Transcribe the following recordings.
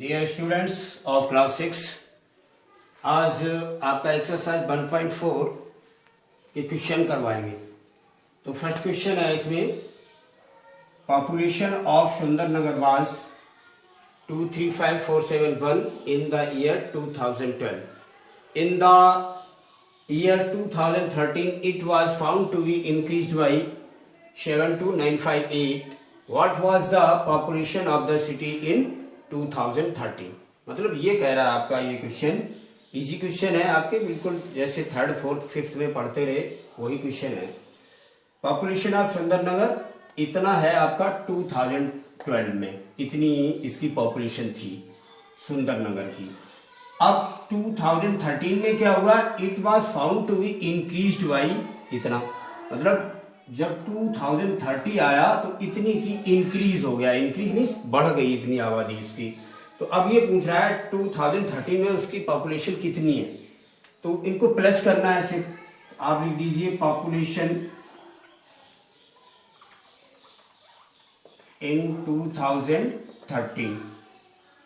Dear students of class 6, आज आपका exercise 1.4 के क्वेश्चन करवाएंगे। तो फर्स्ट क्वेश्चन है इसमें, population of Sundernagar was 235471 in the year 2012. In the year 2013 it was found to be increased by 72958. What was the population of the city in 2013? मतलब ये कह रहा है आपका ये क्वेश्चन, इजी क्वेश्चन है आपके, बिल्कुल जैसे थर्ड फोर्थ फिफ्थ में पढ़ते रहे वही क्वेश्चन है। पॉपुलेशन ऑफ सुंदरनगर इतना है आपका 2012 में, इतनी इसकी पॉपुलेशन थी सुंदरनगर की। अब 2013 में क्या हुआ, it was found to be increased by इतना, मतलब जब 2030 आया तो इतनी की इंक्रीज हो गया, इंक्रीज मीन्स बढ़ गई इतनी आबादी उसकी। तो अब ये पूछ रहा है 2013 में उसकी पॉपुलेशन कितनी है, तो इनको प्लस करना है सिर्फ। आप लिख दीजिए पॉपुलेशन इन 2013,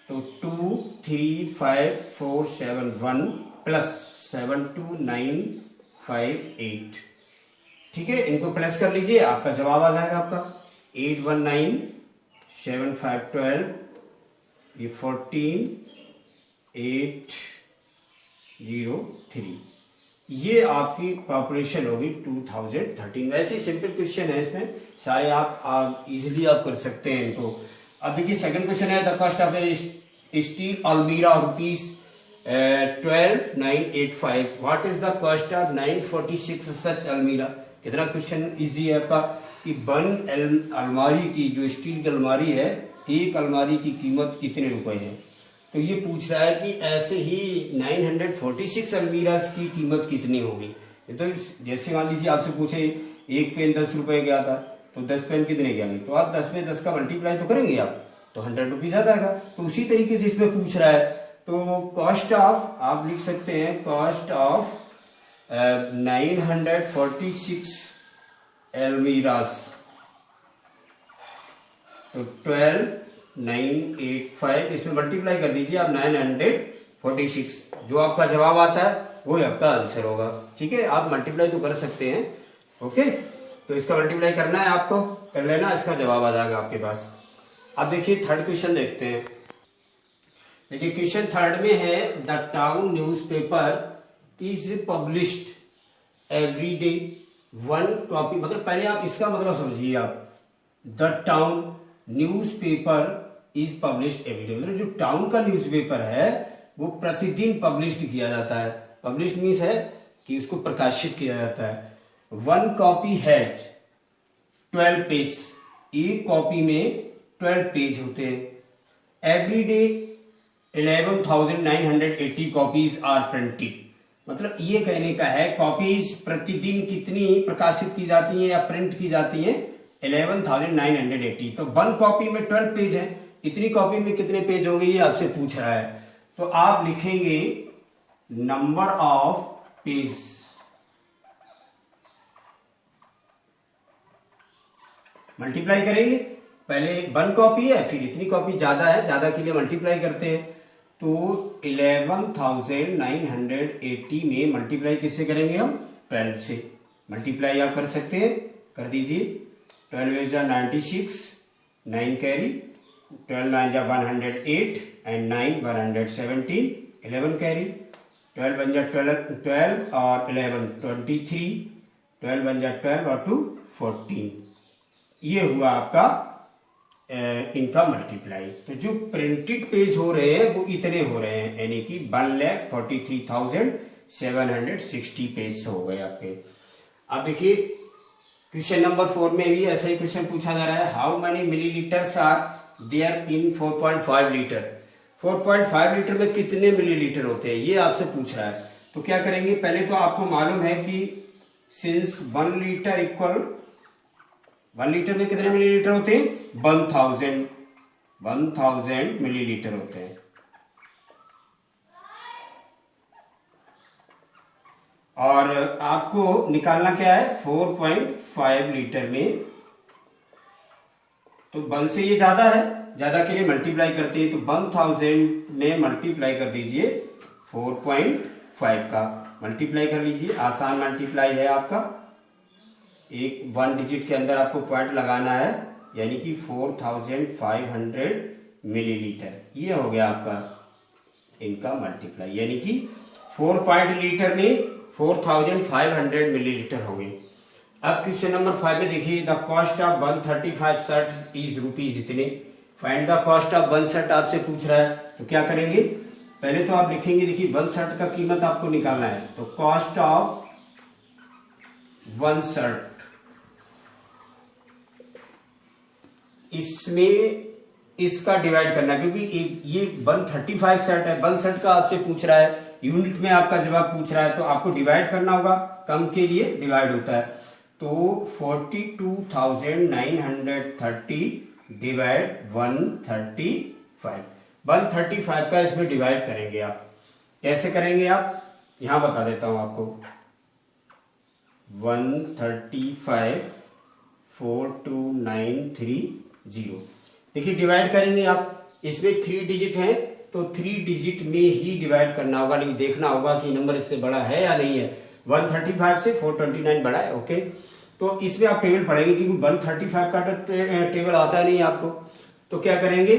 तो 235471 प्लस 72958, ठीक है, इनको प्लस कर लीजिए, आपका जवाब आ जाएगा आपका 8197512, ये 14803, ये आपकी पॉपुलेशन होगी 2013। वैसे सिंपल क्वेश्चन है, इसमें सारे आप इजीली आप कर सकते हैं इनको। अब देखिए सेकंड क्वेश्चन है, द कॉस्ट ऑफ स्टील अलमीरा rupees 12985, what is the cost of 946 सच अलमीरा। कितना क्वेश्चन इजी है आपका कि अलमारी की जो स्टील की अलमारी है, एक अलमारी की कीमत कितने रुपए है। तो ये पूछ रहा है कि ऐसे ही 946 अलमीराज की कीमत कितनी होगी। तो जैसे मान लीजिए आपसे पूछे एक पेन 10 रुपए गया था, तो 10 पेन कितने के आएंगे, तो आप 10 में 10 का मल्टीप्लाई तो करेंगे आप, तो 100 रुपीज आ जाएगा। तो उसी तरीके से इसमें पूछ रहा है, तो कॉस्ट ऑफ आप लिख सकते हैं, कॉस्ट ऑफ 946 अलमीराज, तो 12985, इसमें मल्टीप्लाई कर दीजिए आप 946, जो आपका जवाब आता है वो आपका आंसर होगा। ठीक है, आप मल्टीप्लाई तो कर सकते हैं, ओके। तो इसका मल्टीप्लाई करना है आपको, कर लेना, इसका जवाब आ जाएगा आपके पास। अब देखिए थर्ड क्वेश्चन देखते हैं। देखिए क्वेश्चन थर्ड में है, the town newspaper is published every day one copy, मतलब पहले आप इसका मतलब समझिए आप, the town newspaper is published every day, मतलब जो टाउन का न्यूज़पेपर है वो प्रतिदिन पब्लिश्ड किया जाता है। पब्लिश्ड मीन्स है कि उसको प्रकाशित किया जाता है। वन कॉपी हैज 12 पेज, एक कॉपी में 12 पेज होते हैं। Every day 11,980 copies are printed, मतलब ये कहने का है कॉपीज प्रतिदिन कितनी प्रकाशित की जाती हैं या प्रिंट की जाती हैं, 11,980। तो वन कॉपी में 12 पेज है, इतनी कॉपी में कितने पेज होंगे ये आपसे पूछ रहा है। तो आप लिखेंगे नंबर ऑफ पेज, मल्टीप्लाई करेंगे, पहले वन कॉपी है फिर इतनी कॉपी ज्यादा है, ज्यादा के लिए मल्टीप्लाई करते हैं। तो 11,980 में मल्टीप्लाई किससे करेंगे हम, 12 से। मल्टीप्लाई आप कर सकते हैं, कर दीजिए। 12 is 96, 9 कैरी, 12 9 जा 108 एंड 9 117, 11 कैरी, 12 बन जा 12 और 11 23, 12 बन जा 12 और 2 14। ये हुआ आपका इनका मल्टीप्लाई। तो जो प्रिंटेड पेज हो रहे हैं वो इतने हो रहे हैं, यानी कि 1,43,760 पेज हो गए आपके। अब देखिए क्वेश्चन नंबर 4 में भी ऐसा ही क्वेश्चन पूछा जा रहा है, how many millilitres are there in 4.5 litre. 4.5 litre में कितने मिलीलीटर होते हैं ये आपसे पूछ रहा है। तो क्या करेंगे, पहले तो आपको मालूम है कि सिंस 1 लीटर इक्वल, 1 लीटर में कितने मिलीलीटर होते हैं, 1000 मिलीलीटर होते हैं। और आपको निकालना क्या है, 4.5 लीटर में, तो 1 से ये ज्यादा है ज्यादा के लिए मल्टीप्लाई करते हैं, तो 1000 में मल्टीप्लाई कर दीजिए 4.5 का, मल्टीप्लाई कर लीजिए, आसान मल्टीप्लाई है आपका, एक 1 डिजिट के अंदर आपको पॉइंट लगाना है, यानी कि 4500 मिलीलीटर, ये हो गया आपका इनका मल्टीप्लाई, यानी कि 4 लीटर में 4500 मिलीलीटर हो गई। अब क्वेश्चन नंबर 5 में देखिए, the cost of 135 shirt is rupees इतने, find the cost of 1 shirt आपसे पूछ रहा है, तो क्या करेंगे, पहले तो आप लिखेंगे, देखिए 1 शर्ट का कीमत आपको निकालना है, तो कॉस्ट ऑफ 1 शर्ट, इसमें इसका डिवाइड करना, क्योंकि ये 135 शर्ट है, 1 शर्ट का आपसे पूछ रहा है, यूनिट में आपका जवाब पूछ रहा है, तो आपको डिवाइड करना होगा, कम के लिए डिवाइड होता है, तो 42,930 डिवाइड 135 का इसमें डिवाइड करेंगे आप, कैसे करेंगे आप, यहां बता देता हूं आपको, 135 42930, देखिए डिवाइड करेंगे आप, इसमें 3 डिजिट है, तो 3 डिजिट में ही डिवाइड करना होगा, लेकिन देखना होगा कि नंबर इससे बड़ा है या नहीं है, 135 से 429 बड़ा है, ओके, तो इसमें आप टेबल पढ़ेंगे, क्योंकि 135 का टेबल आता नहीं आपको, तो क्या करेंगे,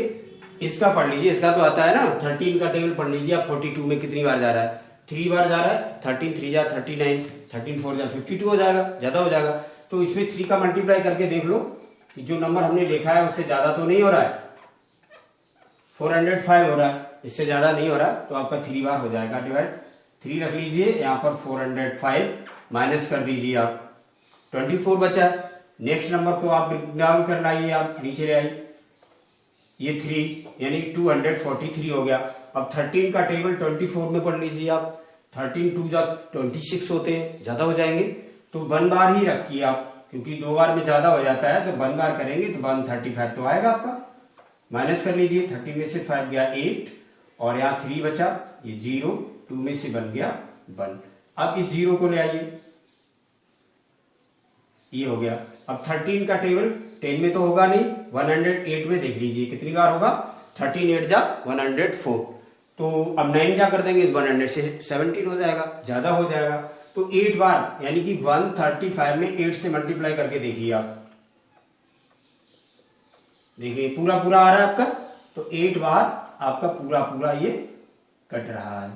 इसका पढ़ लीजिए, इसका तो आता है ना, 13 का टेबल पढ़ लीजिए आप, 42 में कितनी बार जा रहा है, 3 बार जा रहा है, 13 3 जा 39, 13 4 जा 52 हो जाएगा, ज्यादा हो जाएगा, तो इसमें 3 का मल्टीप्लाई करके देख लो कि जो नंबर हमने लिखा है उससे ज्यादा तो नहीं हो रहा है, 405 हो रहा है, इससे ज्यादा नहीं हो रहा, तो आपका 3 बार हो जाएगा डिवाइड, 3 रख लीजिए, यहाँ पर 405 माइनस कर दीजिए आप, 24 बचा, नेक्स्ट नंबर को आप डाउन कर लाइए, आप नीचे ले आइए, ये 3 यानी 243 हो गया। अब 13 का टेबल 24 में पढ़ लीजिए आप, 13 2 जा 26 होते हैं, ज्यादा हो जाएंगे, तो 1 बार ही रखिए आप, क्योंकि 2 बार में ज्यादा हो जाता है, तो 1 बार करेंगे तो 135 तो आएगा आपका, माइनस कर लीजिए, 30 में से 5 गया 8, और यहाँ 3 बचा, ये 0, 2 में से बन गया 1, अब इस 0 को ले आइए, ये हो गया। अब 13 का टेबल 10 में तो होगा नहीं, 108 में देख लीजिए कितनी बार होगा, 13 8 जा 104, तो अब 9 जा कर देंगे 117 हो जाएगा, ज्यादा हो जाएगा, तो 8 बार, यानी कि 135 में 8 से मल्टीप्लाई करके देखिए आप, देखिए पूरा पूरा आ रहा है आपका, तो 8 बार आपका पूरा पूरा ये कट रहा है,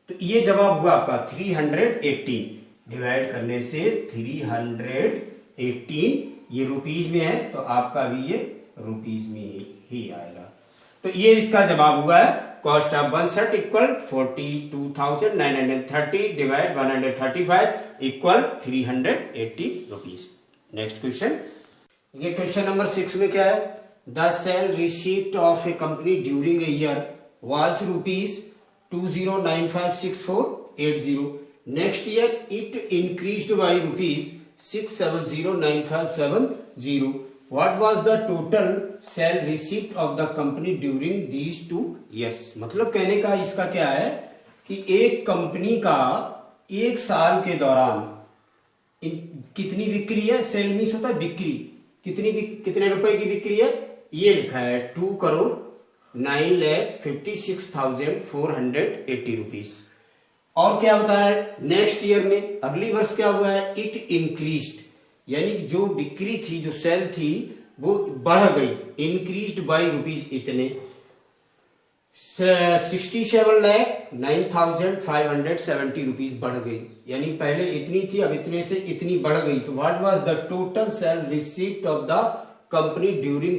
तो ये जवाब हुआ आपका 318, डिवाइड करने से 318, ये रुपीज में है, तो आपका भी ये रुपीज में ही आएगा, तो ये इसका जवाब हुआ है, cost of 1 shirt equal 42,930 divide 135 equal 380 rupees. Next question, ये क्वेश्चन नंबर 6 में क्या है, the sale receipt of a company during a year was ₹20956480, next year it increased by ₹6709570, What was the total sale receipt of the company during these 2 years? मतलब कहने का इसका क्या है कि एक कंपनी का 1 साल के दौरान कितनी बिक्री है, सेल मीन्स होता है बिक्री, कितने रुपए की बिक्री है, ये लिखा है 2,09,56,480 रुपीज, और क्या होता है नेक्स्ट ईयर में, अगली वर्ष क्या हुआ है, इट इंक्रीज्ड, यानी जो बिक्री थी, जो सेल थी वो बढ़ गई, इंक्रीज्ड बाय रुपीज इतने, 67,09,570 रुपीज बढ़ गई, यानी पहले इतनी थी, अब इतने से इतनी बढ़ गई, तो what was the total sale receipt of the company during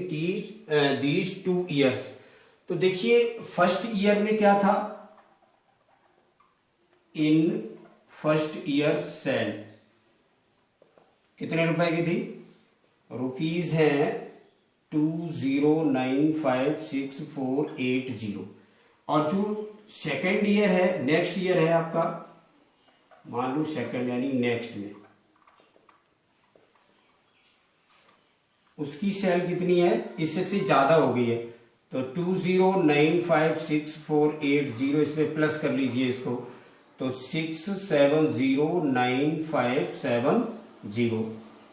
these 2 years. तो देखिए फर्स्ट ईयर में क्या था, इन फर्स्ट ईयर सेल कितने रुपए की थी, रुपीज है 2,09,56,480, और जो सेकेंड ईयर है, नेक्स्ट ईयर है आपका, मान लो सेकेंड यानी नेक्स्ट में, उसकी सेल कितनी है, इससे से ज्यादा हो गई है, तो 2,09,56,480 इसमें प्लस कर लीजिए इसको, तो 670,9,570,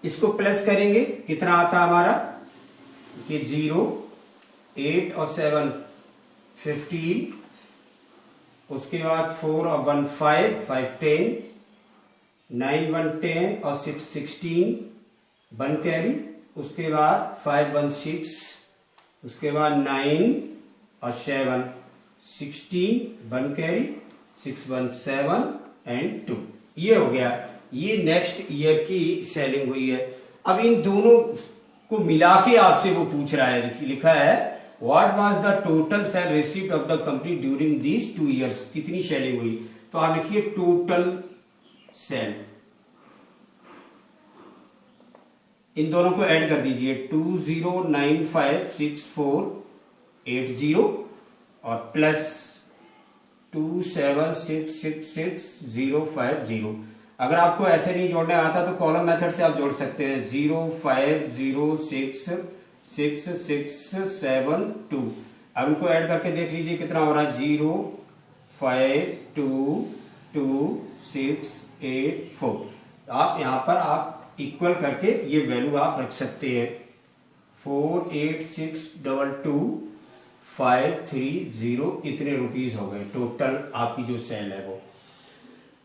इसको प्लस करेंगे कितना आता हमारा, ये 0 8 और 7 15, उसके बाद 4 और 1 5, 5 10, 9 1 10 और 6 16, 1 कैरी, उसके बाद 5 1 6, उसके बाद 9 और 7 16, 1 कैरी, 6 1 7 एंड 2। ये हो गया, ये नेक्स्ट ईयर की सेलिंग हुई है। अब इन दोनों को मिला के आपसे वो पूछ रहा है, लिखा है what was the total sale receipt of the company during these 2 years, कितनी सेलिंग हुई। तो आप लिखिए टोटल सेल, इन दोनों को ऐड कर दीजिए 20956480 और प्लस 276665050। अगर आपको ऐसे नहीं जोड़ने आता तो कॉलम मेथड से आप जोड़ सकते हैं 0506667 अब इनको ऐड करके देख लीजिए कितना हो रहा है 0522684। आप यहां पर आप इक्वल करके ये वैल्यू आप रख सकते हैं 48622530 इतने रुपीस हो गए टोटल आपकी जो सेल है वो।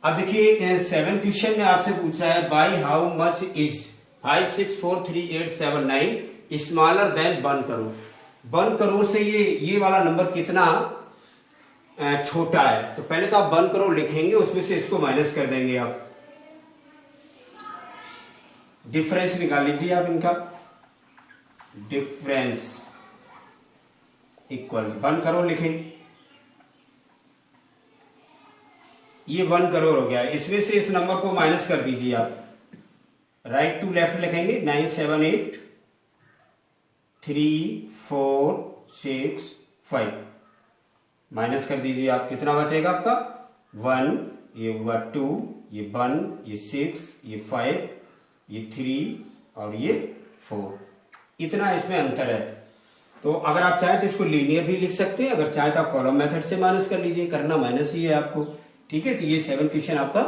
अब देखिए 7 क्वेश्चन में आपसे पूछा है by how much is 56437879 smaller than 1 crore. 1 crore से ये वाला नंबर कितना छोटा है। तो पहले तो आप 1 करोड़ लिखेंगे, उसमें से इसको माइनस कर देंगे, आप डिफरेंस निकाल लीजिए। आप इनका डिफरेंस इक्वल 1 करोड़ लिखें, ये 1 करोड़ हो गया। इसमें से इस नंबर को माइनस कर दीजिए, आप राइट टू लेफ्ट लिखेंगे 978346 माइनस कर दीजिए आप, कितना बचेगा आपका 1, ये हुआ 2, ये 1, ये 6, ये 5, ये 3 और ये 4, इतना इसमें अंतर है। तो अगर आप चाहें तो इसको लीनियर भी लिख सकते हैं, अगर चाहें तो आप कॉलम मेथड से माइनस कर लीजिए, करना माइनस ही है आपको। ठीक है, तो ये 7 क्वेश्चन आपका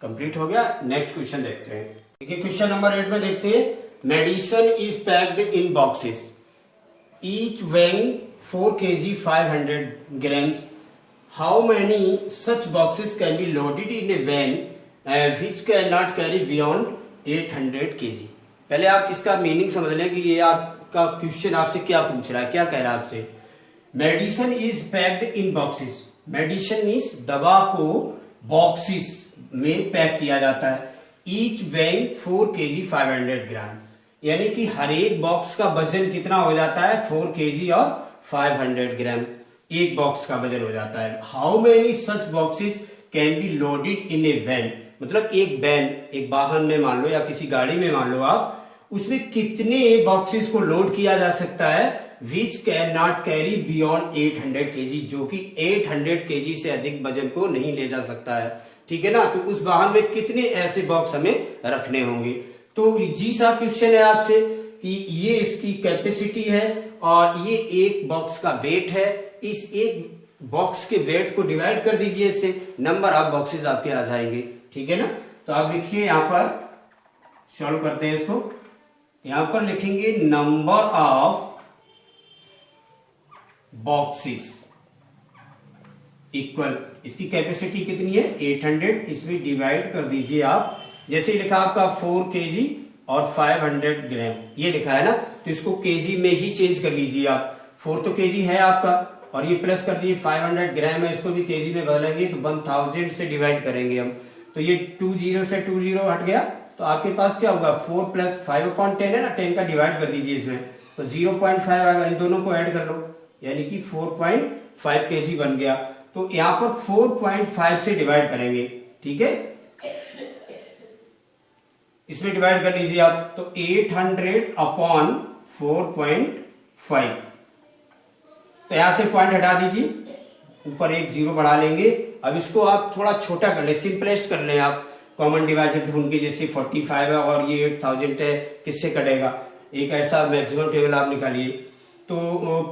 कंप्लीट हो गया। नेक्स्ट क्वेश्चन देखते हैं। देखिए क्वेश्चन नंबर 8 में देखते हैं medicine is packed in boxes each weighing 4 kg 500 grams. How many such boxes can be loaded in a van which cannot carry beyond 800 kg? पहले आप इसका मीनिंग समझ लें कि ये आपका क्वेश्चन आपसे क्या पूछ रहा है, क्या कह रहा है आपसे। Medicine is packed in boxes, medicine means दवा को बॉक्सेस में पैक किया जाता है। ईच weighing 4 kg 500 ग्राम, यानी कि हर एक बॉक्स का वजन कितना हो जाता है 4 kg और 500 ग्राम, एक बॉक्स का वजन हो जाता है। How many such boxes can be loaded in a van, मतलब एक वैन, एक वाहन में मान लो या किसी गाड़ी में मान लो आप, उसमें कितने बॉक्सेस को लोड किया जा सकता है which can not carry beyond 800 kg, जो कि 800 kg से अधिक वजन को नहीं ले जा सकता है। ठीक है ना, तो उस वाहन में कितने ऐसे बॉक्स हमें रखने होंगे। तो जी सा क्वेश्चन है आपसे कि ये इसकी कैपेसिटी है और ये एक बॉक्स का वेट है, इस एक बॉक्स के वेट को डिवाइड कर दीजिए इससे, नंबर ऑफ बॉक्सेस आपके आ जाएंगे। ठीक है ना, तो आप लिखिए यहां पर, सॉल्व करते हैं इसको। यहां पर लिखेंगे नंबर ऑफ बॉक्सेस इक्वल, इसकी कैपेसिटी कितनी है 800, इसमें डिवाइड कर दीजिए आप। जैसे लिखा आपका 4 kg और 500 ग्राम, ये लिखा है ना, तो इसको केजी में ही चेंज कर लीजिए आप। 4 तो केजी है आपका और ये प्लस कर दीजिए 500 ग्राम है, इसको भी केजी में बदलेंगे तो 1000 से डिवाइड करेंगे हम, तो ये 20 से 20 हट गया, तो आपके पास क्या होगा 4 + 5/10 है ना, 10 का डिवाइड कर दीजिए इसमें, तो 0.5 आएगा। इन दोनों को ऐड कर लो, यानी कि 4.5 kg बन गया। तो यहां पर 4.5 से डिवाइड करेंगे। ठीक है, इसमें डिवाइड कर लीजिए आप, तो 800/4.5, तो यहां से पॉइंट हटा दीजिए, ऊपर एक 0 बढ़ा लेंगे। अब इसको आप थोड़ा छोटा कर ले, सिंपलेस्ट कर ले आप, कॉमन डिवाइजर ढूंढ के, जैसे 45 है और ये 8000 है, किससे कटेगा, एक ऐसा मैक्सिमम टेबल आप निकालिए। तो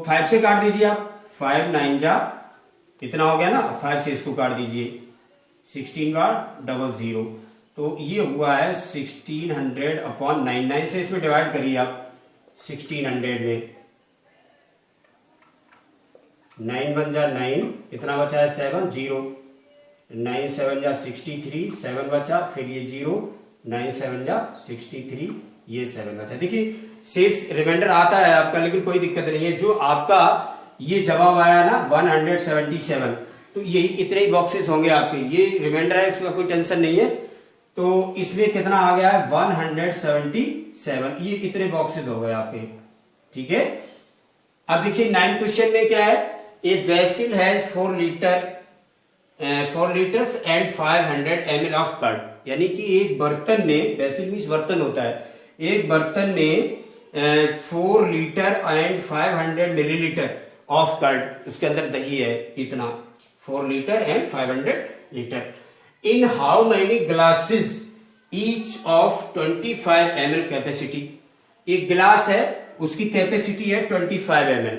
5 से काट दीजिए आप, 5 9 जा इतना हो गया ना, 5 से इसको काट दीजिए, 16 बार 00, तो ये हुआ है 1600/99 से इसमें डिवाइड करिए आप 1600 में, 9 1 जा 9, कितना बचा है 7, 0, 9 7 जा 63, 7 बचा, फिर ये 0, 9 7 जा 63, ये 7 बचा। देखिए शेष रिमाइंडर आता है आपका, लेकिन कोई दिक्कत नहीं है। जो आपका ये जवाब आया ना 177, तो यही इतने ही बॉक्सेस होंगे आपके, ये रिमाइंडर है, इसमें कोई टेंशन नहीं है। तो इसमें कितना आ गया है 177, ये इतने बॉक्सेस हो गए आपके, ठीक है। अब देखिए 9th क्वेश्चन में क्या है, a vessel has 4 litres and 500 ml of curd, यानी कि एक बर्तन में, वेसल मींस बर्तन होता है, एक बर्तन में 4 litre and 500 millilitre of curd, उसके अंदर दही है इतना, 4 litre and 500 litre. In how many glasses each of 25 ml capacity, एक गिलास है उसकी कैपेसिटी है 25 ml,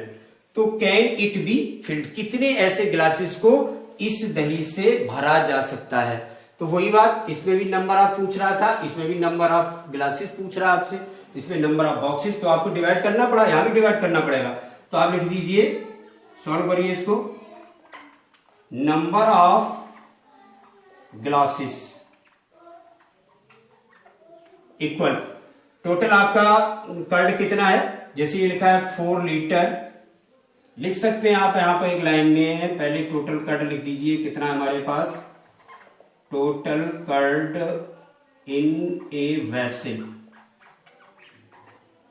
तो कैन इट बी फिल्ड, कितने ऐसे ग्लासेस को इस दही से भरा जा सकता है। तो वही बात, इसमें भी नंबर ऑफ पूछ रहा था, इसमें भी नंबर ऑफ ग्लासेस पूछ रहा है आपसे, इसमें नंबर ऑफ बॉक्सेस, तो आपको डिवाइड करना पड़ा, यहां भी डिवाइड करना पड़ेगा। तो आप लिख दीजिए, सॉल्व करिए इसको, number of glasses equal total आपका कर्ड कितना है, जैसे ये लिखा है 4 लीटर, लिख सकते हैं आप यहां पर एक लाइन में है, पहले टोटल कर्ड लिख दीजिए, कितना है हमारे पास, total curd in a vessel,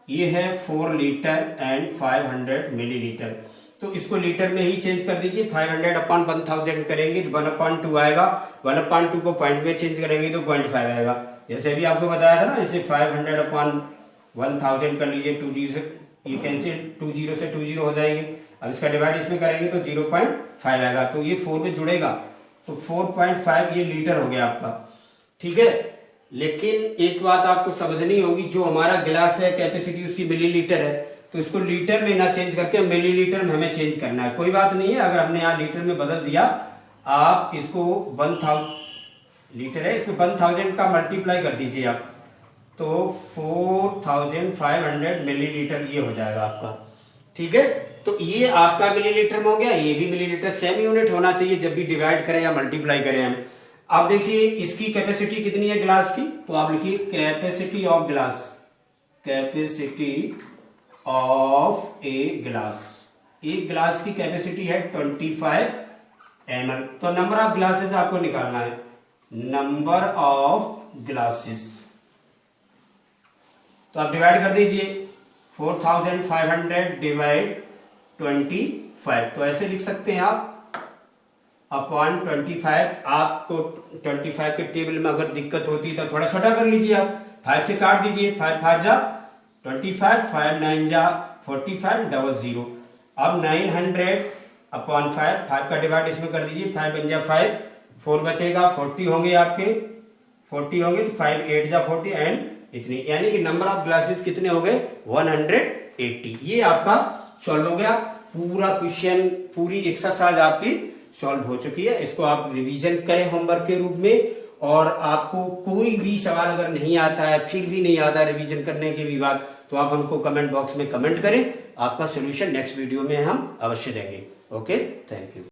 ये है 4 लीटर एंड 500 मिलीलीटर, तो इसको लीटर में ही चेंज कर दीजिए, 500 अपॉन 1000 करेंगे तो 1/2 आएगा, 1/2 को पॉइंट में चेंज करेंगे तो 0.5 आएगा। जैसे अभी आपको बताया था ना, इसे 500 अपॉन 1000 कर लीजिए, 2 से ये कैंसिल, 20 से 20 हो जाएंगे। अब इसका डिवाइड इसमें करेंगे तो 0.5 आएगा, तो ये 4 में जुड़ेगा, तो 4.5 ये लीटर हो गया आपका, ठीक है। लेकिन एक बात आपको समझनी होगी, जो हमारा गिलास है कैपेसिटी उसकी मिलीलीटर है, तो इसको लीटर में ना चेंज करके मिलीलीटर में हमें चेंज करना है। कोई बात नहीं है, अगर हमने यहाँ लीटर में बदल दिया, आप इसको 1000 लीटर है, इसमें 1000 का मल्टीप्लाई कर दीजिए आप, तो 4500 मिलीलीटर ये हो जाएगा आपका, ठीक है। तो ये आपका मिलीलीटर में हो गया, ये भी मिलीलीटर, सेम यूनिट होना चाहिए जब भी डिवाइड करें या मल्टीप्लाई करें हम। अब देखिए इसकी कैपेसिटी कितनी है ग्लास की, तो आप लिखिए capacity of glass, capacity of a glass, एक ग्लास की कैपेसिटी है 25 ml, तो नंबर ऑफ ग्लासेस आपको निकालना है, नंबर ऑफ ग्लासेस, तो आप डिवाइड कर दीजिए, 4500 डिवाइड 25, तो ऐसे लिख सकते हैं आप, अपॉन 25। आपको 25 के टेबल में अगर दिक्कत होती है तो थोड़ा छोटा कर लीजिए, आप 5 से काट दीजिए, 5 5 जा 25, 5 9 जा 45, 00। अब 900 अपॉन 5 का डिवाइड इसमें कर दीजिए, 5 बन जा 5, 4 बचेगा, 40 होंगे आपके, 40 होंगे, 5 8 जा 40 एंड इतनी, यानी कि नंबर ऑफ ग्लासेस कितने हो गए 180। ये आपका सॉल्व हो गया, पूरा क्वेश्चन, पूरी एक्सरसाइज आपकी सॉल्व हो चुकी है। इसको आप रिवीजन करें होमवर्क के रूप में, और आपको कोई भी सवाल अगर नहीं आता है, फिर भी नहीं आता रिवीजन करने के भी बाद, तो आप हमको कमेंट बॉक्स में कमेंट करें, आपका सोल्यूशन नेक्स्ट वीडियो में हम अवश्य देंगे। Okay, thank you.